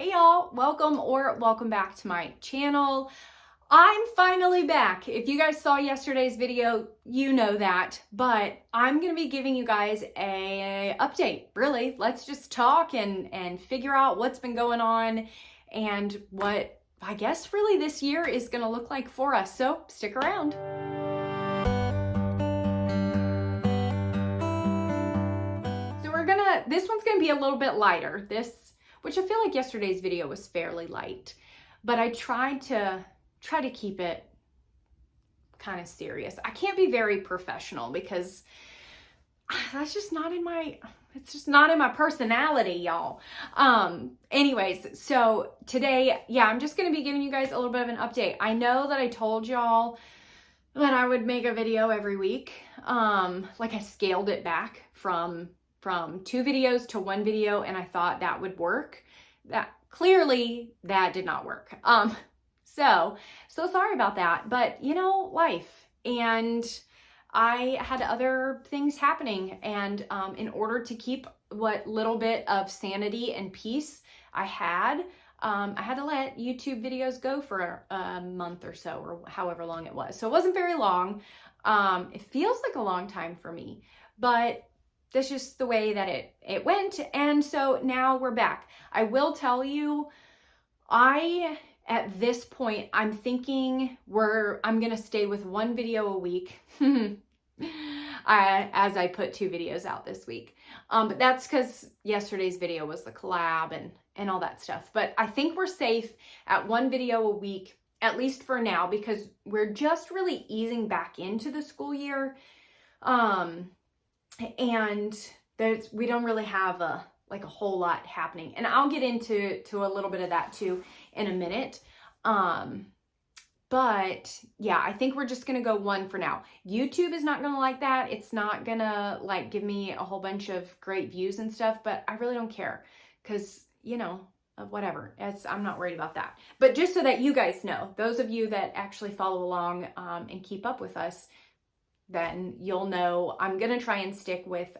Hey y'all, welcome back to my channel. I'm finally back. If you guys saw yesterday's video, you know that, but I'm going to be giving you guys a update. Really, let's just talk and figure out what's been going on and what I guess really this year is going to look like for us. So stick around. This one's gonna be a little bit lighter. Which I feel like yesterday's video was fairly light, but I tried to keep it kind of serious. I can't be very professional because that's just not in my, it's just not in my personality, y'all. Anyways, so today, yeah, I'm just gonna be giving you guys a little bit of an update. I know that I told y'all that I would make a video every week. Like I scaled it back from 2 videos to 1 video, and I thought that would work. That clearly that did not work. So sorry about that, but you know, life, and I had other things happening, and in order to keep what little bit of sanity and peace I had to let YouTube videos go for a month or so, or however long it was. So it wasn't very long. It feels like a long time for me, but that's just the way that it went. And so now we're back. I will tell you, at this point, I'm thinking I'm going to stay with 1 video a week as I put 2 videos out this week. But that's because yesterday's video was the collab and all that stuff. But I think we're safe at 1 video a week, at least for now, because we're just really easing back into the school year. And we don't really have a whole lot happening, and I'll get into a little bit of that too in a minute. But yeah, I think we're just gonna go 1 for now. YouTube is not gonna like that. It's not gonna give me a whole bunch of great views and stuff, but I really don't care, because you know, whatever. I'm not worried about that. But just so that you guys know, those of you that actually follow along and keep up with us, then you'll know I'm gonna try and stick with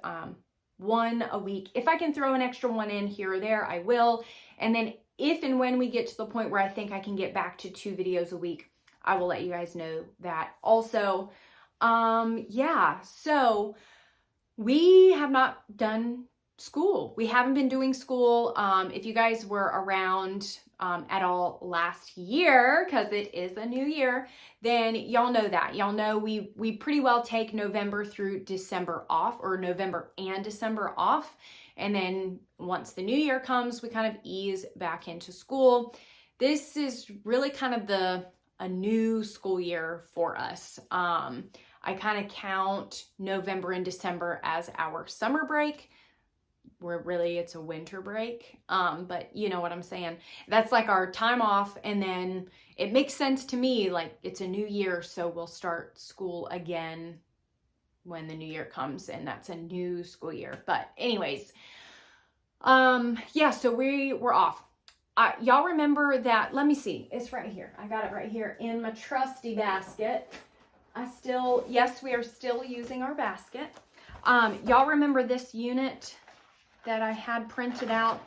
1 a week. If I can throw an extra 1 in here or there, I will. And then if and when we get to the point where I think I can get back to 2 videos a week, I will let you guys know that also. Yeah, so we have not done school. We haven't been doing school. If you guys were around at all last year, because it is a new year, then y'all know that. Y'all know we pretty well take November through December off, or November and December off. And then once the new year comes, we kind of ease back into school. This is really kind of a new school year for us. I kind of count November and December as our summer break, where really it's a winter break. But you know what I'm saying? That's like our time off, and then it makes sense to me, like it's a new year, so we'll start school again when the new year comes, and that's a new school year. But anyways, yeah, so we're off. Y'all remember that, let me see, it's right here. I got it right here in my trusty basket. Yes, we are still using our basket. Y'all remember this unit that I had printed out,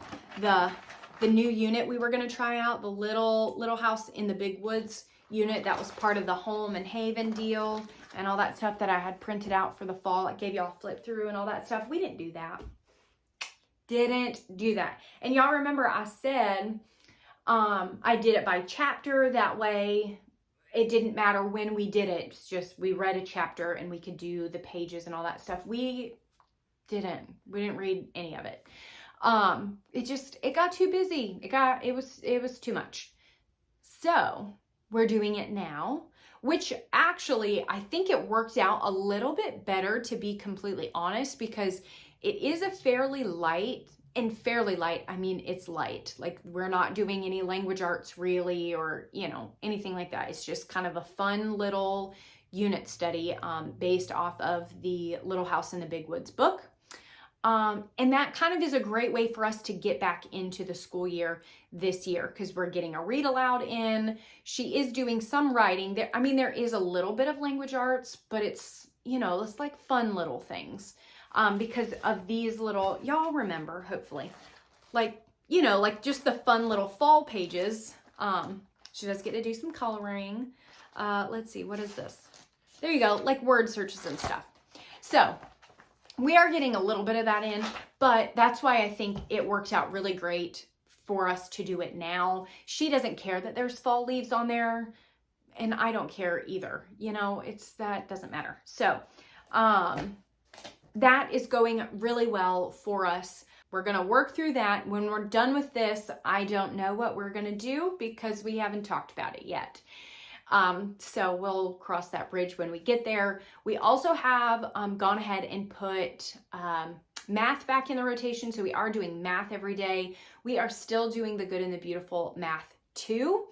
the new unit we were going to try out, the little house in the big woods unit that was part of the Home and Haven deal and all that stuff that I had printed out for the fall. I gave y'all a flip through and all that stuff. We didn't do that. And y'all remember I said I did it by chapter. That way it didn't matter when we did it. It's just we read a chapter and we could do the pages and all that stuff. We didn't read any of it. It got too busy. It was too much. So we're doing it now, which actually I think it worked out a little bit better, to be completely honest, because it is a fairly light, I mean, it's light. Like, we're not doing any language arts really, or, you know, anything like that. It's just kind of a fun little unit study based off of the Little House in the Big Woods book. And that kind of is a great way for us to get back into the school year this year, because we're getting a read aloud in. She is doing some writing. There is a little bit of language arts, but it's, you know, it's like fun little things. Because of these little, y'all remember, hopefully, like you know, like just the fun little fall pages. She does get to do some coloring. Let's see, what is this? There you go, like word searches and stuff. So we are getting a little bit of that in, but that's why I think it worked out really great for us to do it now. She doesn't care that there's fall leaves on there, and I don't care either. You know, that doesn't matter. So that is going really well for us. We're going to work through that. When we're done with this, I don't know what we're going to do because we haven't talked about it yet. So we'll cross that bridge when we get there. We also have gone ahead and put math back in the rotation. So we are doing math every day. We are still doing the Good and the Beautiful Math 2.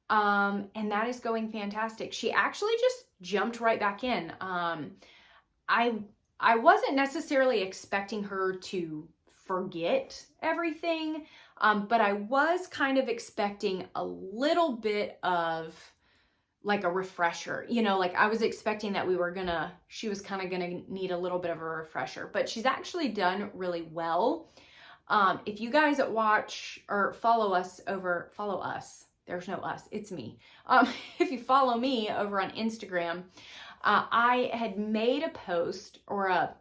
And that is going fantastic. She actually just jumped right back in. I wasn't necessarily expecting her to forget everything, but I was kind of expecting a little bit of like a refresher, you know, like I was expecting that she was kind of gonna need a little bit of a refresher, but she's actually done really well. If you guys watch or follow us, there's no us, it's me. If you follow me over on Instagram, I had made a post or a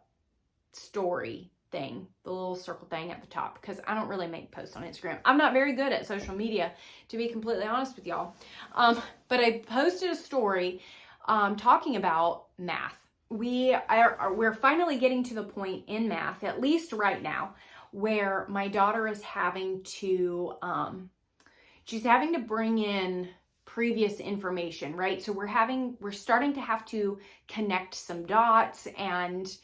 story thing, the little circle thing at the top, because I don't really make posts on Instagram. I'm not very good at social media, to be completely honest with y'all. But I posted a story talking about math. We're finally getting to the point in math, at least right now, where my daughter is having to, she's having to bring in previous information, right? So we're starting to have to connect some dots and,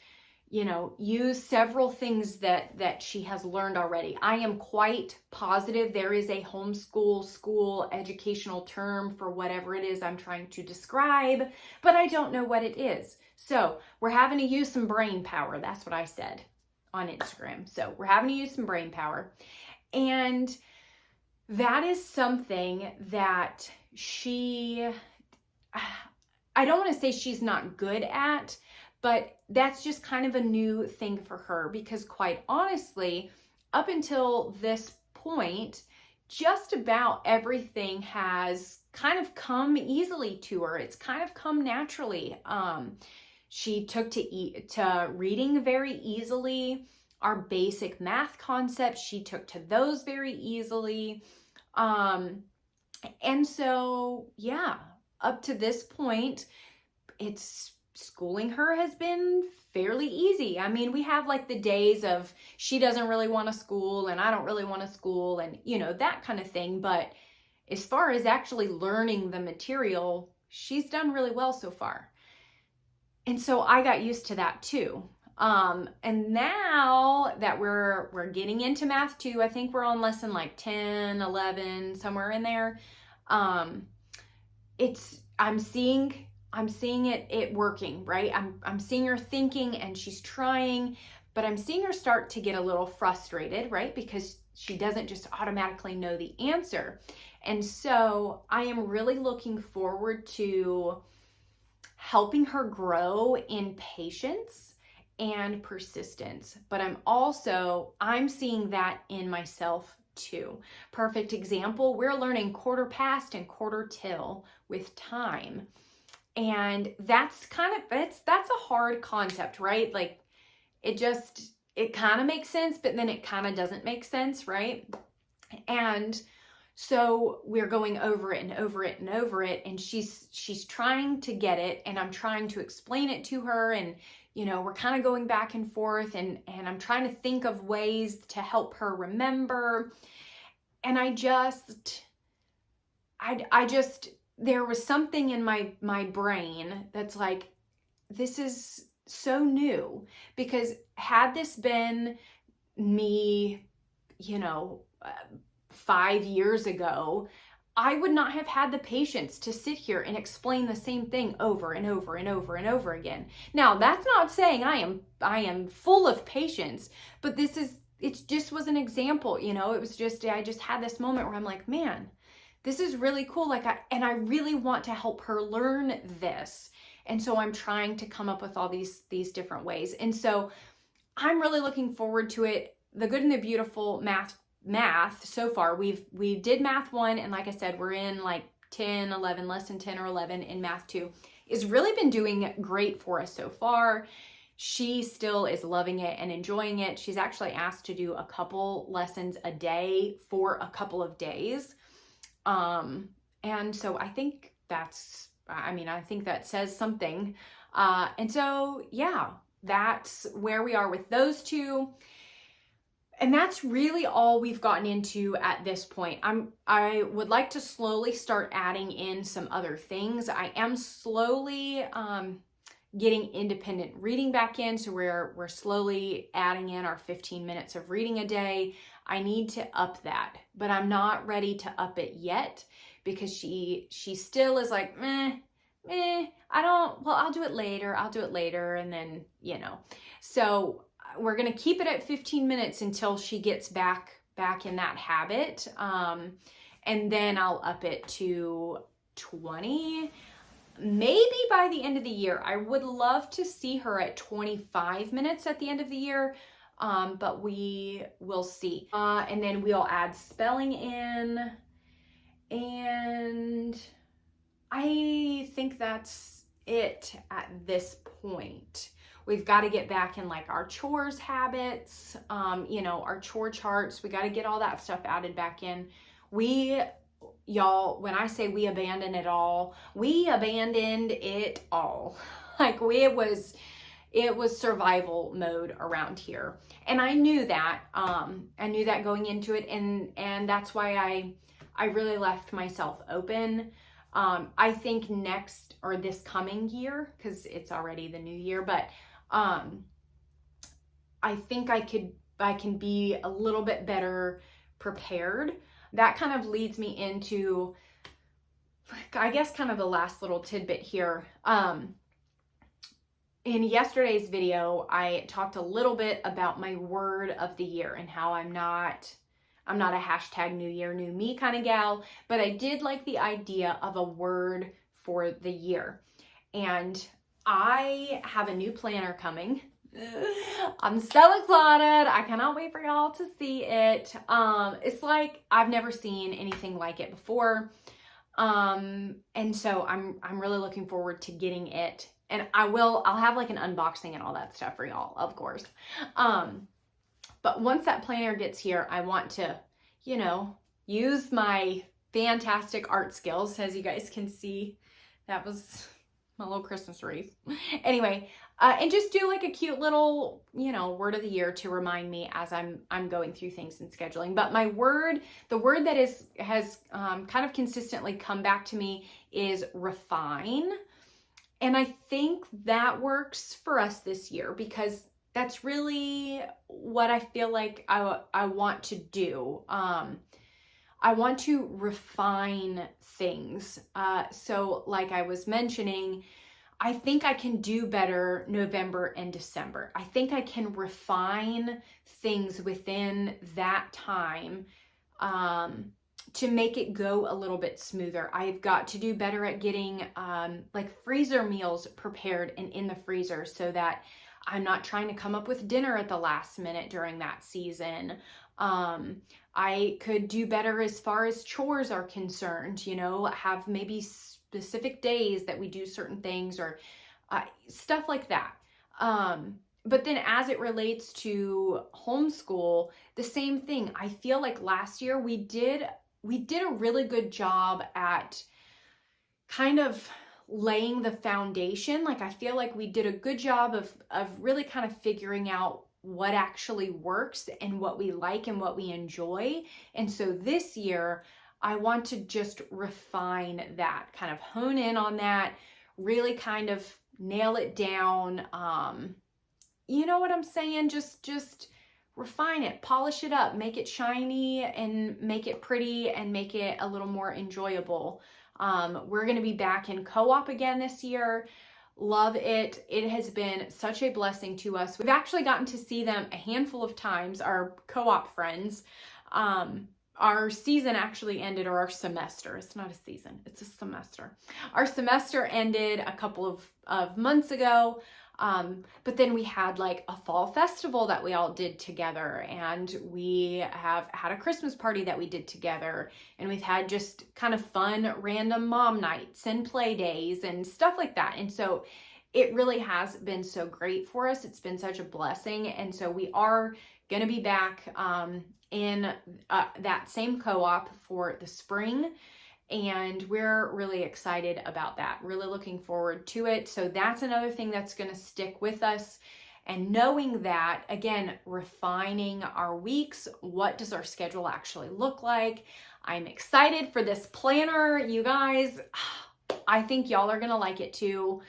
you know, use several things that she has learned already. I am quite positive there is a homeschool school educational term for whatever it is I'm trying to describe, but I don't know what it is. So we're having to use some brain power. That's what I said on Instagram. So we're having to use some brain power. And that is something that I don't want to say she's not good at, but that's just kind of a new thing for her because quite honestly, up until this point, just about everything has kind of come easily to her. It's kind of come naturally. She took to reading very easily. Our basic math concepts, she took to those very easily. And so, yeah, up to this point, schooling her has been fairly easy. I mean, we have like the days of she doesn't really want to school and I don't really want to school and, you know, that kind of thing. But as far as actually learning the material, she's done really well so far. And so I got used to that too. And now that we're getting into math too, I think we're on lesson like 10, 11, somewhere in there. I'm seeing it working, right? I'm seeing her thinking and she's trying, but I'm seeing her start to get a little frustrated, right? Because she doesn't just automatically know the answer. And so I am really looking forward to helping her grow in patience and persistence. But I'm seeing that in myself too. Perfect example, we're learning quarter past and quarter till with time. And that's a hard concept, right? Like it kind of makes sense, but then it kind of doesn't make sense, right? And so we're going over it and over it and over it, and she's trying to get it, and I'm trying to explain it to her, and you know, we're kind of going back and forth, and I'm trying to think of ways to help her remember. And I just there was something in my brain that's like, this is so new, because had this been me, you know, 5 years ago, I would not have had the patience to sit here and explain the same thing over and over and over and over again. Now, that's not saying I am full of patience, but it just was an example, you know. It was just, I just had this moment where I'm like, man, this is really cool. I really want to help her learn this. And so I'm trying to come up with all these different ways. And so I'm really looking forward to it. The Good and the Beautiful Math math so far. We did math 1, and like I said, we're in like 10, 11, less than 10 or 11 in math 2. It's really been doing great for us so far. She still is loving it and enjoying it. She's actually asked to do a couple lessons a day for a couple of days. And so I think I think that says something. And so, yeah, that's where we are with those two. And that's really all we've gotten into at this point. I would like to slowly start adding in some other things. I am slowly getting independent reading back in, so we're slowly adding in our 15 minutes of reading a day. I need to up that, but I'm not ready to up it yet because she still is like, I'll do it later, and then, So we're going to keep it at 15 minutes until she gets back in that habit. And then I'll up it to 20, maybe by the end of the year. I would love to see her at 25 minutes at the end of the year. But we will see. And then we'll add spelling in, and I think that's it at this point. We've got to get back in like our chores habits, our chore charts. We got to get all that stuff added back in. Y'all, when I say we abandoned it all, we abandoned it all. Like it was survival mode around here. And I knew that. I knew that going into it, and that's why I really left myself open. I think this coming year, because it's already the new year, but I think I can be a little bit better prepared. That kind of leads me into, I guess, kind of the last little tidbit here. In yesterday's video, I talked a little bit about my word of the year and how I'm not a hashtag new year, new me kind of gal, but I did like the idea of a word for the year. And I have a new planner coming. I'm so excited. I cannot wait for y'all to see it. It's like I've never seen anything like it before. And so I'm really looking forward to getting it. And I'll have like an unboxing and all that stuff for y'all, of course. But once that planner gets here, I want to, use my fantastic art skills. As you guys can see, that was my little Christmas wreath. Anyway, and just do like a cute little, word of the year to remind me as I'm going through things and scheduling. But the word that has kind of consistently come back to me is refine. And I think that works for us this year because that's really what I feel like I want to do. I want to refine things. So like I was mentioning, I think I can do better November and December. I think I can refine things within that time to make it go a little bit smoother. I've got to do better at getting like freezer meals prepared and in the freezer so that I'm not trying to come up with dinner at the last minute during that season. I could do better as far as chores are concerned, have maybe specific days that we do certain things or stuff like that. But then as it relates to homeschool, the same thing. I feel like last year we did a really good job at kind of laying the foundation. Like I feel like we did a good job of really kind of figuring out what actually works and what we like and what we enjoy. And so this year, I want to just refine that, kind of hone in on that, really kind of nail it down. You know what I'm saying? Just refine it, polish it up, make it shiny and make it pretty and make it a little more enjoyable. We're going to be back in co-op again this year. Love it. It has been such a blessing to us. We've actually gotten to see them a handful of times, our co-op friends. Our season actually ended, or our semester. It's not a season, it's a semester. Our semester ended a couple of months ago. But then we had like a fall festival that we all did together, and we have had a Christmas party that we did together, and we've had just kind of fun random mom nights and play days and stuff like that. And so it really has been so great for us. It's been such a blessing. And so we are going to be back in that same co-op for the spring. And we're really excited about that. Really looking forward to it. So that's another thing that's going to stick with us. And knowing that, again, refining our weeks, what does our schedule actually look like? I'm excited for this planner, you guys. I think y'all are going to like it too.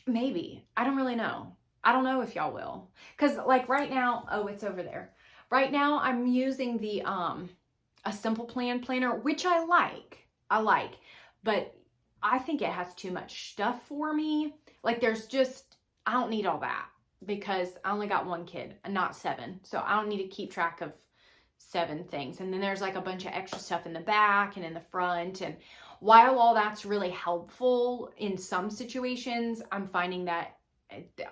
Maybe. I don't really know. I don't know if y'all will. Because like right now, oh, it's over there. Right now I'm using the a Simple Plan planner, which I like, but I think it has too much stuff for me. Like I don't need all that because I only got one kid and not 7. So I don't need to keep track of 7 things. And then there's like a bunch of extra stuff in the back and in the front. And while all that's really helpful in some situations, I'm finding that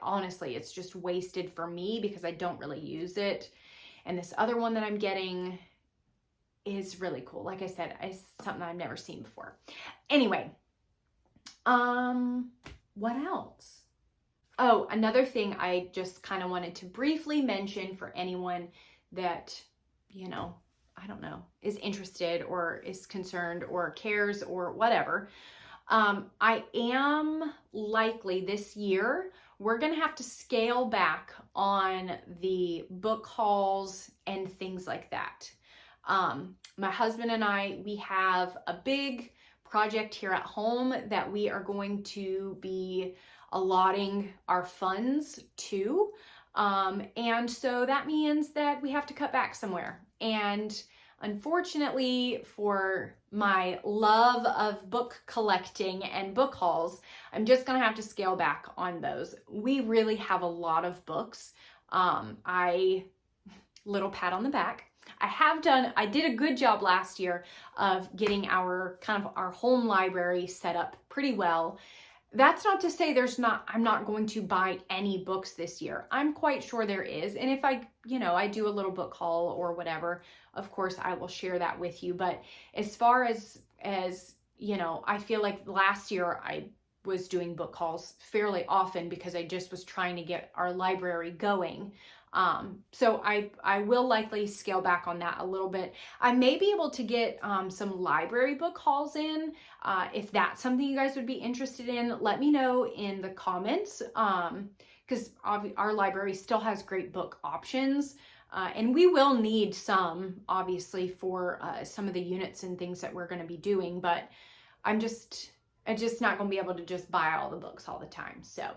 honestly, it's just wasted for me because I don't really use it. And this other one that I'm getting is really cool. Like I said, it's something I've never seen before. Anyway, what else? Oh, another thing I just kind of wanted to briefly mention for anyone that, I don't know, is interested or is concerned or cares or whatever. I am likely this year, we're going to have to scale back on the book hauls and things like that. My husband and I, we have a big project here at home that we are going to be allotting our funds to. And so that means that we have to cut back somewhere. And unfortunately, for my love of book collecting and book hauls, I'm just going to have to scale back on those. We really have a lot of books. Little pat on the back. I did a good job last year of getting our home library set up pretty well. That's not to say I'm not going to buy any books this year. I'm quite sure there is. And if I do a little book haul or whatever, of course I will share that with you. But as far as I feel like last year I was doing book hauls fairly often because I just was trying to get our library going. So I will likely scale back on that a little bit. I may be able to get some library book hauls in. If that's something you guys would be interested in, let me know in the comments, because our library still has great book options. And we will need some, obviously, for some of the units and things that we're going to be doing, but I'm just not going to be able to just buy all the books all the time. So,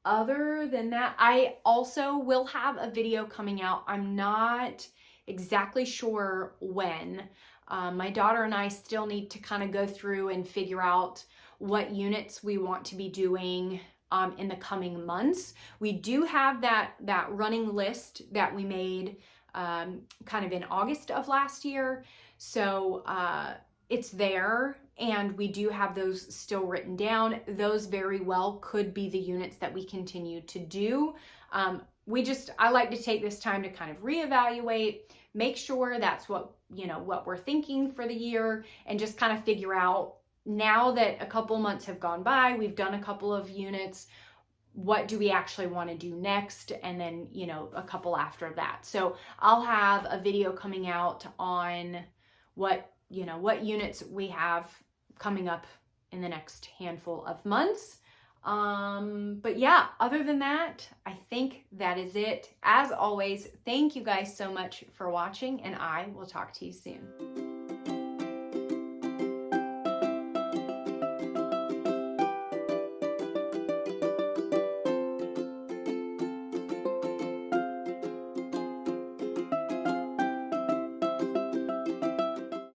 other than that, I also will have a video coming out. I'm not exactly sure when. My daughter and I still need to kind of go through and figure out what units we want to be doing in the coming months. We do have that running list that we made kind of in August of last year. So it's there, and we do have those still written down. Those very well could be the units that we continue to do. I like to take this time to kind of reevaluate, make sure that's what we're thinking for the year, and just kind of figure out, now that a couple months have gone by, we've done a couple of units, what do we actually want to do next? And then, a couple after that. So I'll have a video coming out on what units we have coming up in the next handful of months. But yeah, other than that, I think that is it. As always, thank you guys so much for watching, and I will talk to you soon.